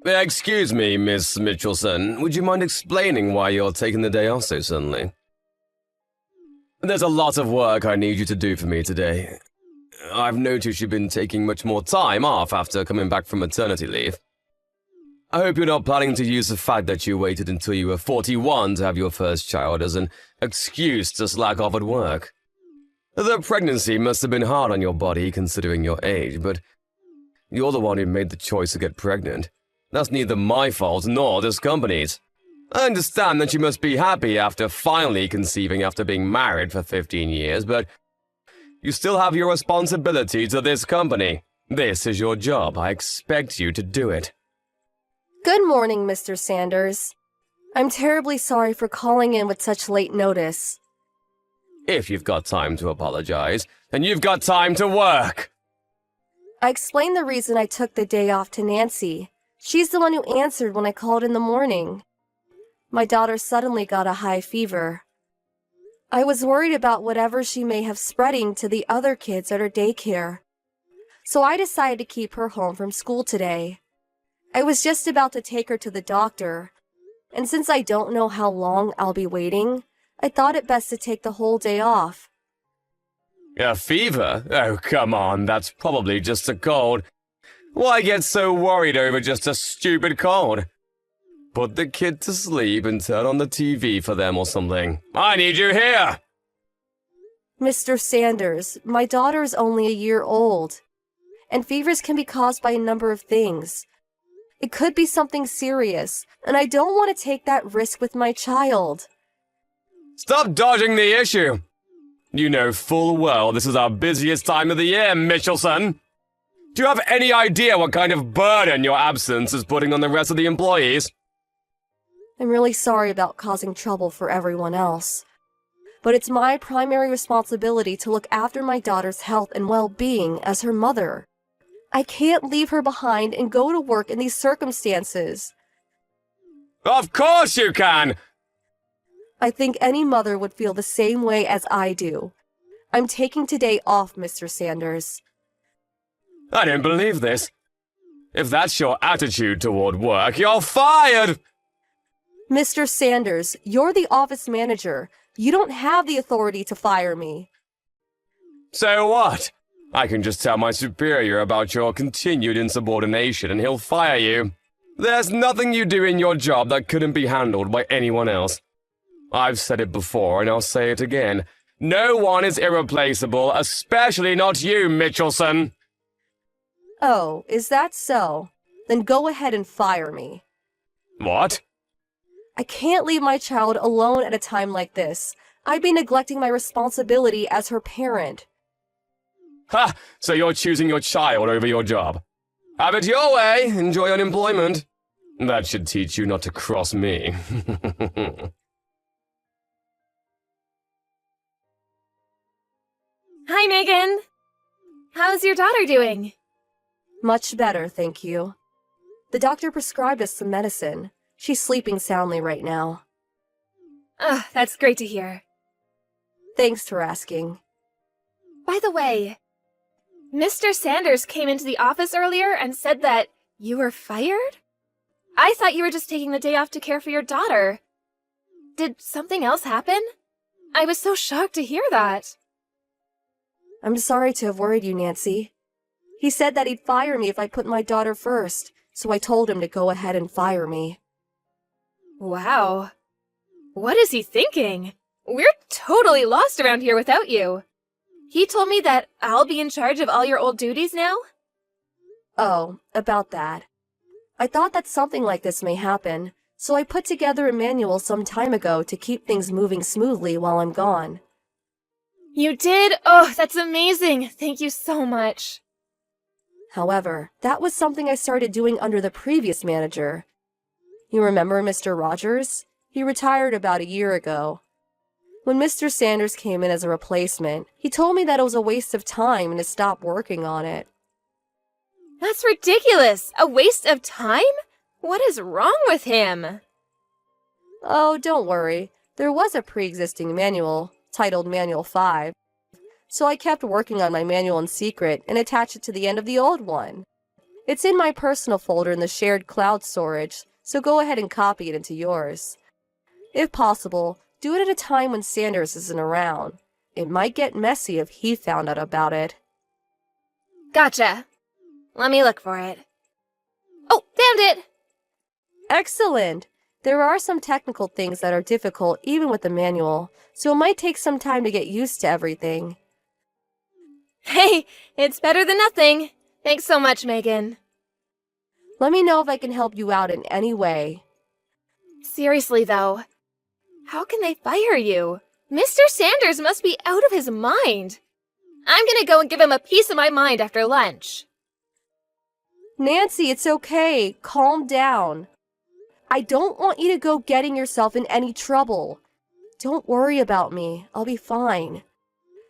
Excuse me, Miss Mitchelson. Would you mind explaining why you're taking the day off so suddenly? There's a lot of work I need you to do for me today. I've noticed you've been taking much more time off after coming back from maternity leave. I hope you're not planning to use the fact that you waited until you were 41 to have your first child as an excuse to slack off at work. The pregnancy must have been hard on your body considering your age, but you're the one who made the choice to get pregnant. That's neither my fault nor this company's. I understand that you must be happy after finally conceiving after being married for 15 years, but you still have your responsibility to this company. This is your job. I expect you to do it. Good morning, Mr. Sanders. I'm terribly sorry for calling in with such late notice. If you've got time to apologize, then you've got time to work. I explained the reason I took the day off to Nancy. She's the one who answered when I called in the morning. My daughter suddenly got a high fever. I was worried about whatever she may have spreading to the other kids at her daycare. So I decided to keep her home from school today. I was just about to take her to the doctor, and since I don't know how long I'll be waiting, I thought it best to take the whole day off. A fever? Oh, come on, that's probably just a cold. Why get so worried over just a stupid cold? Put the kid to sleep and turn on the TV for them or something. I need you here! Mr. Sanders, my daughter is only a year old, and fevers can be caused by a number of things. It could be something serious, and I don't want to take that risk with my child. Stop dodging the issue! You know full well this is our busiest time of the year, Mitchelson. Do you have any idea what kind of burden your absence is putting on the rest of the employees? I'm really sorry about causing trouble for everyone else, but it's my primary responsibility to look after my daughter's health and well-being as her mother. I can't leave her behind and go to work in these circumstances. Of course you can! I think any mother would feel the same way as I do. I'm taking today off, Mr. Sanders. I don't believe this. If that's your attitude toward work, you're fired! Mr. Sanders, you're the office manager. You don't have the authority to fire me. So what? I can just tell my superior about your continued insubordination and he'll fire you. There's nothing you do in your job that couldn't be handled by anyone else. I've said it before and I'll say it again. No one is irreplaceable, especially not you, Mitchelson. Oh, is that so? Then go ahead and fire me. What? I can't leave my child alone at a time like this. I'd be neglecting my responsibility as her parent. Ha! So you're choosing your child over your job. Have it your way. Enjoy unemployment. That should teach you not to cross me. Hi, Megan. How's your daughter doing? Much better, thank you. The doctor prescribed us some medicine. She's sleeping soundly right now. That's great to hear. Thanks for asking. By the way, Mr. Sanders came into the office earlier and said that you were fired? I thought you were just taking the day off to care for your daughter. Did something else happen? I was so shocked to hear that. I'm sorry to have worried you, Nancy. He said that he'd fire me if I put my daughter first, so I told him to go ahead and fire me. Wow. What is he thinking? We're totally lost around here without you. He told me that I'll be in charge of all your old duties now? Oh, about that. I thought that something like this may happen, so I put together a manual some time ago to keep things moving smoothly while I'm gone. You did? Oh, that's amazing. Thank you so much. However, that was something I started doing under the previous manager. You remember Mr. Rogers? He retired about a year ago. When Mr. Sanders came in as a replacement, he told me that it was a waste of time and to stop working on it. That's ridiculous! A waste of time? What is wrong with him? Oh, don't worry. There was a pre-existing manual, titled Manual 5. So I kept working on my manual in secret and attached it to the end of the old one. It's in my personal folder in the shared cloud storage, so go ahead and copy it into yours. If possible, do it at a time when Sanders isn't around. It might get messy if he found out about it. Gotcha. Let me look for it. Oh, found it! Excellent! There are some technical things that are difficult even with the manual, so it might take some time to get used to everything. Hey, it's better than nothing. Thanks so much, Megan. Let me know if I can help you out in any way. Seriously, though, how can they fire you? Mr. Sanders must be out of his mind. I'm gonna go and give him a piece of my mind after lunch. Nancy, it's okay. Calm down. I don't want you to go getting yourself in any trouble. Don't worry about me. I'll be fine.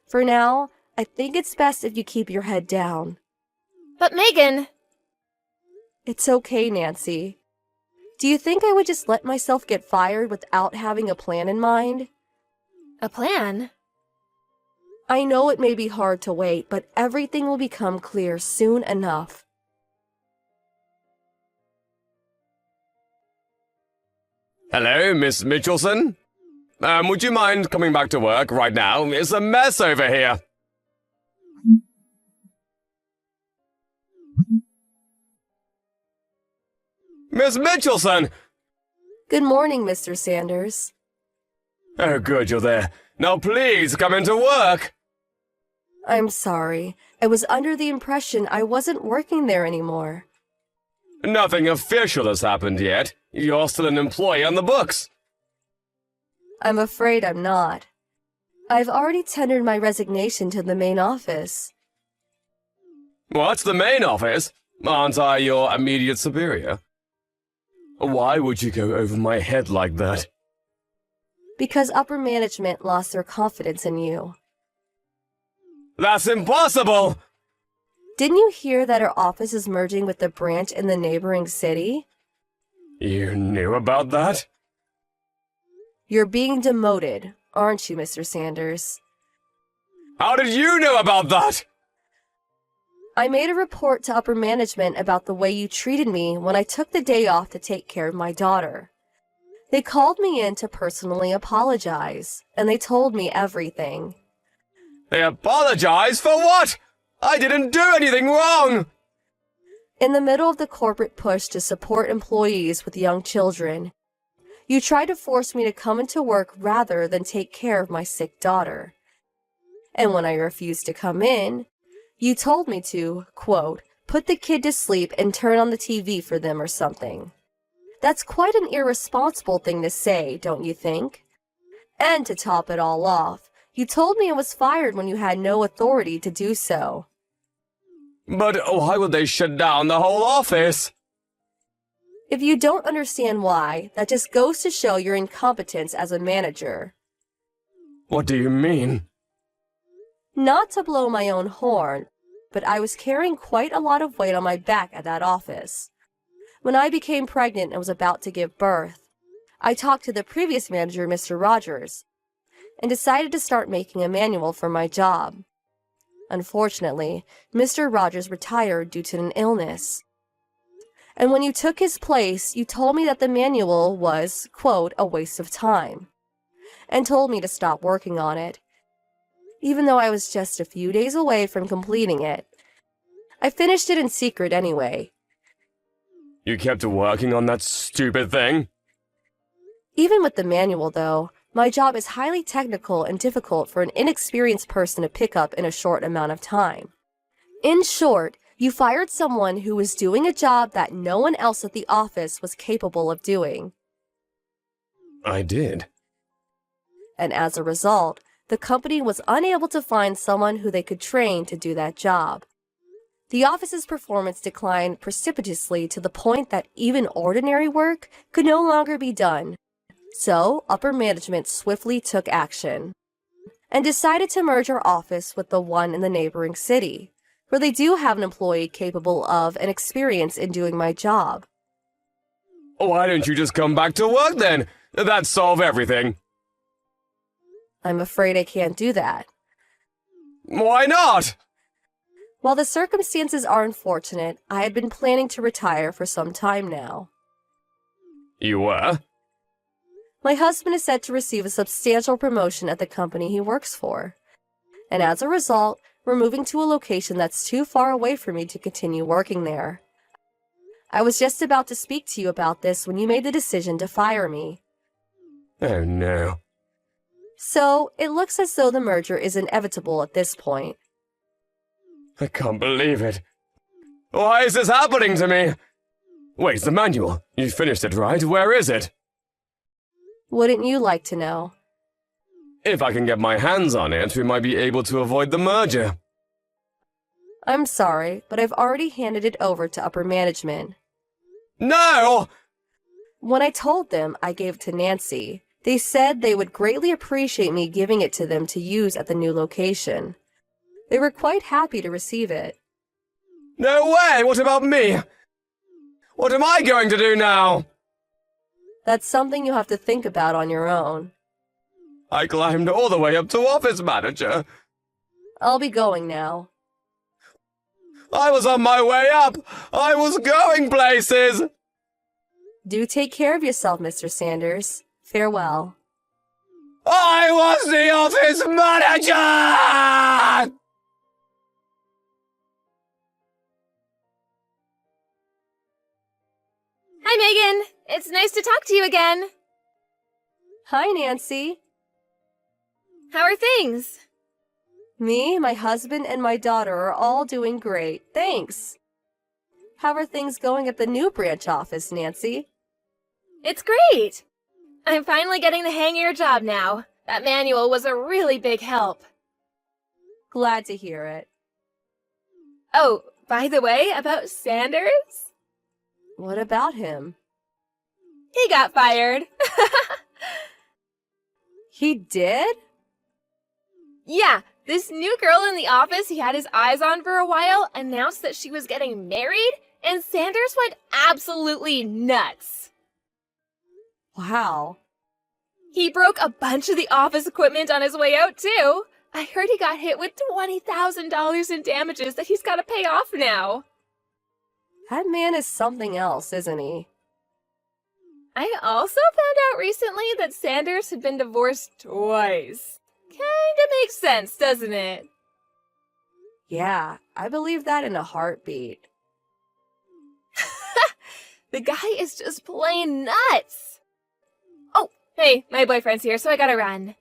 For now, I think it's best if you keep your head down. But Megan... It's okay, Nancy. Do you think I would just let myself get fired without having a plan in mind? A plan? I know it may be hard to wait, but everything will become clear soon enough. Hello, Miss Mitchelson? Would you mind coming back to work right now? It's a mess over here. Miss Mitchelson! Good morning, Mr. Sanders. Oh, good, you're there. Now please, come into work! I'm sorry. I was under the impression I wasn't working there anymore. Nothing official has happened yet. You're still an employee on the books. I'm afraid I'm not. I've already tendered my resignation to the main office. What's the main office? Aren't I your immediate superior? Why would you go over my head like that? Because upper management lost their confidence in you. That's impossible! Didn't you hear that our office is merging with the branch in the neighboring city? You knew about that? You're being demoted, aren't you, Mr. Sanders? How did you know about that? I made a report to upper management about the way you treated me when I took the day off to take care of my daughter. They called me in to personally apologize, and they told me everything. They apologize for what? I didn't do anything wrong! In the middle of the corporate push to support employees with young children, you tried to force me to come into work rather than take care of my sick daughter. And when I refused to come in, you told me to, quote, put the kid to sleep and turn on the TV for them or something. That's quite an irresponsible thing to say, don't you think? And to top it all off, you told me I was fired when you had no authority to do so. But why would they shut down the whole office? If you don't understand why, that just goes to show your incompetence as a manager. What do you mean? Not to blow my own horn, but I was carrying quite a lot of weight on my back at that office. When I became pregnant and was about to give birth, I talked to the previous manager, Mr. Rogers, and decided to start making a manual for my job. Unfortunately, Mr. Rogers retired due to an illness. And when you took his place, you told me that the manual was, quote, a waste of time, and told me to stop working on it, even though I was just a few days away from completing it. I finished it in secret anyway. You kept working on that stupid thing? Even with the manual, though, my job is highly technical and difficult for an inexperienced person to pick up in a short amount of time. In short, you fired someone who was doing a job that no one else at the office was capable of doing. I did. And as a result, the company was unable to find someone who they could train to do that job. The office's performance declined precipitously to the point that even ordinary work could no longer be done. So, upper management swiftly took action and decided to merge our office with the one in the neighboring city, where they do have an employee capable of and experienced in doing my job. Why don't you just come back to work then? That'd solve everything. I'm afraid I can't do that. Why not? While the circumstances are unfortunate, I had been planning to retire for some time now. You were? My husband is set to receive a substantial promotion at the company he works for. And as a result, we're moving to a location that's too far away for me to continue working there. I was just about to speak to you about this when you made the decision to fire me. Oh no. So, it looks as though the merger is inevitable at this point. I can't believe it. Why is this happening to me? Wait, the manual. You finished it, right? Where is it? Wouldn't you like to know? If I can get my hands on it, we might be able to avoid the merger. I'm sorry, but I've already handed it over to upper management. No! When I told them I gave it to Nancy, they said they would greatly appreciate me giving it to them to use at the new location. They were quite happy to receive it. No way! What about me? What am I going to do now? That's something you have to think about on your own. I climbed all the way up to office manager. I'll be going now. I was on my way up! I was going places! Do take care of yourself, Mr. Sanders. Farewell. I was the office manager! Hi, Megan. It's nice to talk to you again. Hi, Nancy. How are things? Me, my husband, and my daughter are all doing great, thanks. How are things going at the new branch office, Nancy? It's great. I'm finally getting the hang of your job now. That manual was a really big help. Glad to hear it. Oh, by the way, about Sanders? What about him? He got fired. He did? Yeah, this new girl in the office he had his eyes on for a while announced that she was getting married, and Sanders went absolutely nuts. Wow. He broke a bunch of the office equipment on his way out, too. I heard he got hit with $20,000 in damages that he's got to pay off now. That man is something else, isn't he? I also found out recently that Sanders had been divorced twice. Kinda makes sense, doesn't it? Yeah, I believe that in a heartbeat. The guy is just plain nuts. Oh, hey, my boyfriend's here, so I gotta run.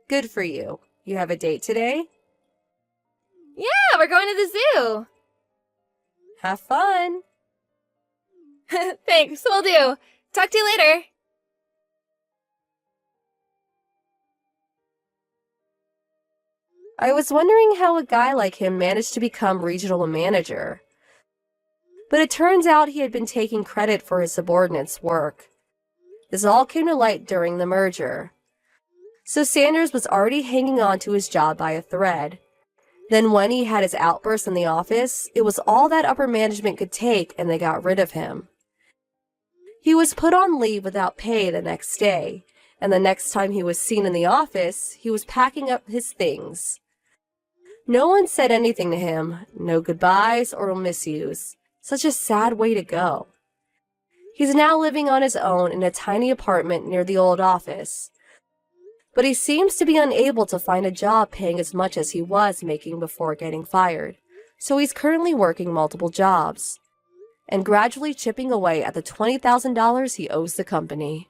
Good for you. You have a date today? Yeah, we're going to the zoo. Have fun. Thanks, will do. Talk to you later. I was wondering how a guy like him managed to become regional manager. But it turns out he had been taking credit for his subordinates' work. This all came to light during the merger. So Sanders was already hanging on to his job by a thread. Then when he had his outburst in the office, it was all that upper management could take and they got rid of him. He was put on leave without pay the next day, and the next time he was seen in the office, he was packing up his things. No one said anything to him, no goodbyes or miss yous. Such a sad way to go. He's now living on his own in a tiny apartment near the old office. But he seems to be unable to find a job paying as much as he was making before getting fired. So he's currently working multiple jobs and gradually chipping away at the $20,000 he owes the company.